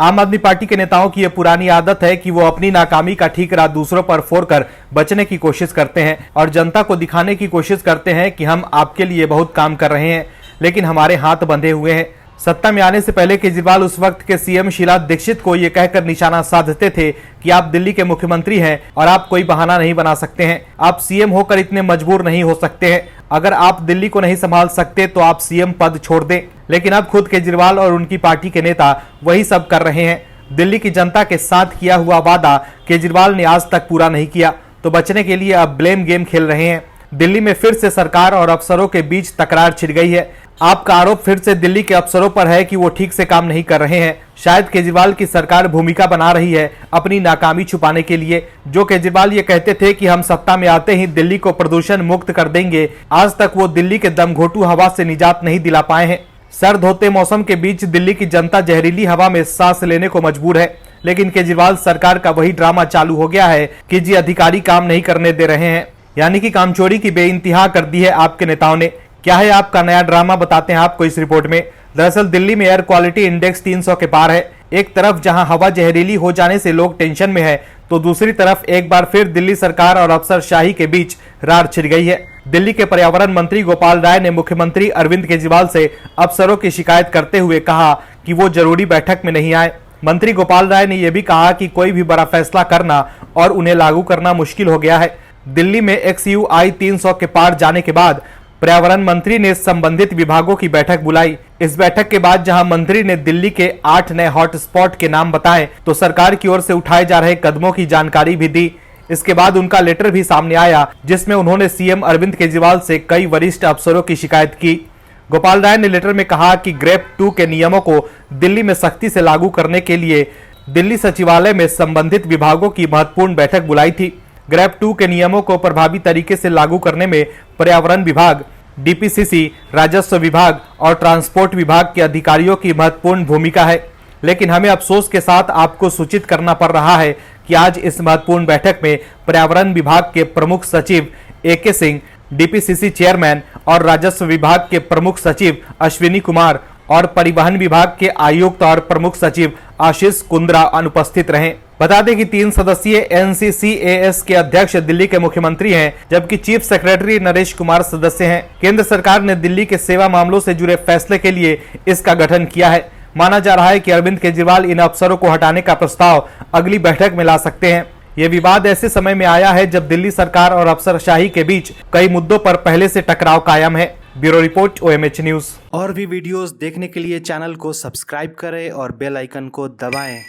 आम आदमी पार्टी के नेताओं की यह पुरानी आदत है कि वो अपनी नाकामी का ठीकरा दूसरों पर फोड़कर बचने की कोशिश करते हैं और जनता को दिखाने की कोशिश करते हैं कि हम आपके लिए बहुत काम कर रहे हैं, लेकिन हमारे हाथ बंधे हुए हैं। सत्ता में आने से पहले केजरीवाल उस वक्त के सीएम शीला दीक्षित को ये कहकर निशाना साधते थे कि आप दिल्ली के मुख्यमंत्री हैं और आप कोई बहाना नहीं बना सकते हैं। आप सीएम होकर इतने मजबूर नहीं हो सकते हैं। अगर आप दिल्ली को नहीं संभाल सकते तो आप सीएम पद छोड़ दें। लेकिन अब खुद केजरीवाल और उनकी पार्टी के नेता वही सब कर रहे हैं। दिल्ली की जनता के साथ किया हुआ वादा केजरीवाल ने आज तक पूरा नहीं किया, तो बचने के लिए अब ब्लेम गेम खेल रहे हैं। दिल्ली में फिर से सरकार और अफसरों के बीच तकरार छिड़ गई है। आपका आरोप फिर से दिल्ली के अफसरों पर है कि वो ठीक से काम नहीं कर रहे हैं। शायद केजरीवाल की सरकार भूमिका बना रही है अपनी नाकामी छुपाने के लिए। जो केजरीवाल ये कहते थे कि हम सत्ता में आते ही दिल्ली को प्रदूषण मुक्त कर देंगे, आज तक वो दिल्ली के दमघोंटू हवा से निजात नहीं दिला पाए हैं। सर्द होते मौसम के बीच दिल्ली की जनता जहरीली हवा में सांस लेने को मजबूर है, लेकिन केजरीवाल सरकार का वही ड्रामा चालू हो गया है कि जी अधिकारी काम नहीं करने दे रहे हैं, यानी कि कामचोरी की बेइंतहा कर दी है आपके नेताओं ने। क्या है आपका नया ड्रामा, बताते हैं आपको इस रिपोर्ट में। दरअसल दिल्ली में एयर क्वालिटी इंडेक्स 300 के पार है। एक तरफ जहां हवा जहरीली हो जाने से लोग टेंशन में है, तो दूसरी तरफ एक बार फिर दिल्ली सरकार और अफसरशाही के बीच रार छिड़ गई है। दिल्ली के पर्यावरण मंत्री गोपाल राय ने मुख्यमंत्री अरविंद केजरीवाल से अफसरों की शिकायत करते हुए कहा कि वो जरूरी बैठक में नहीं आए। मंत्री गोपाल राय ने यह भी कहा कि कोई भी बड़ा फैसला करना और उन्हें लागू करना मुश्किल हो गया है। दिल्ली में XUI 300 के पार जाने के बाद पर्यावरण मंत्री ने संबंधित विभागों की बैठक बुलाई। इस बैठक के बाद जहां मंत्री ने दिल्ली के 8 नए हॉटस्पॉट के नाम बताए, तो सरकार की ओर से उठाए जा रहे कदमों की जानकारी भी दी। इसके बाद उनका लेटर भी सामने आया, जिसमें उन्होंने सीएम अरविंद केजरीवाल से कई वरिष्ठ अफसरों की शिकायत की। गोपाल राय ने लेटर में कहा कि ग्रेप 2 के नियमों को दिल्ली में सख्ती से लागू करने के लिए दिल्ली सचिवालय में संबंधित विभागों की महत्वपूर्ण बैठक बुलाई थी। ग्रेप 2 के नियमों को प्रभावी तरीके से लागू करने में पर्यावरण विभाग, DPCC, राजस्व विभाग और ट्रांसपोर्ट विभाग के अधिकारियों की महत्वपूर्ण भूमिका है। लेकिन हमें अफसोस के साथ आपको सूचित करना पड़ रहा है कि आज इस महत्वपूर्ण बैठक में पर्यावरण विभाग के प्रमुख सचिव AK सिंह, DPCC चेयरमैन और राजस्व विभाग के प्रमुख सचिव अश्विनी कुमार और परिवहन विभाग के आयुक्त और प्रमुख सचिव आशीष कुंद्रा अनुपस्थित रहे। बता दें कि 3 सदस्यीय NCCAS के अध्यक्ष दिल्ली के मुख्यमंत्री हैं, जबकि चीफ सेक्रेटरी नरेश कुमार सदस्य हैं। केंद्र सरकार ने दिल्ली के सेवा मामलों से जुड़े फैसले के लिए इसका गठन किया है। माना जा रहा है कि अरविंद केजरीवाल इन अफसरों को हटाने का प्रस्ताव अगली बैठक में ला सकते हैं। ये विवाद ऐसे समय में आया है जब दिल्ली सरकार और अफसरशाही के बीच कई मुद्दों पर पहले से टकराव कायम है। Bureau report, OMH news. और भी वीडियोस देखने के लिए चैनल को सब्सक्राइब करें और बेल आइकन को दबाएं।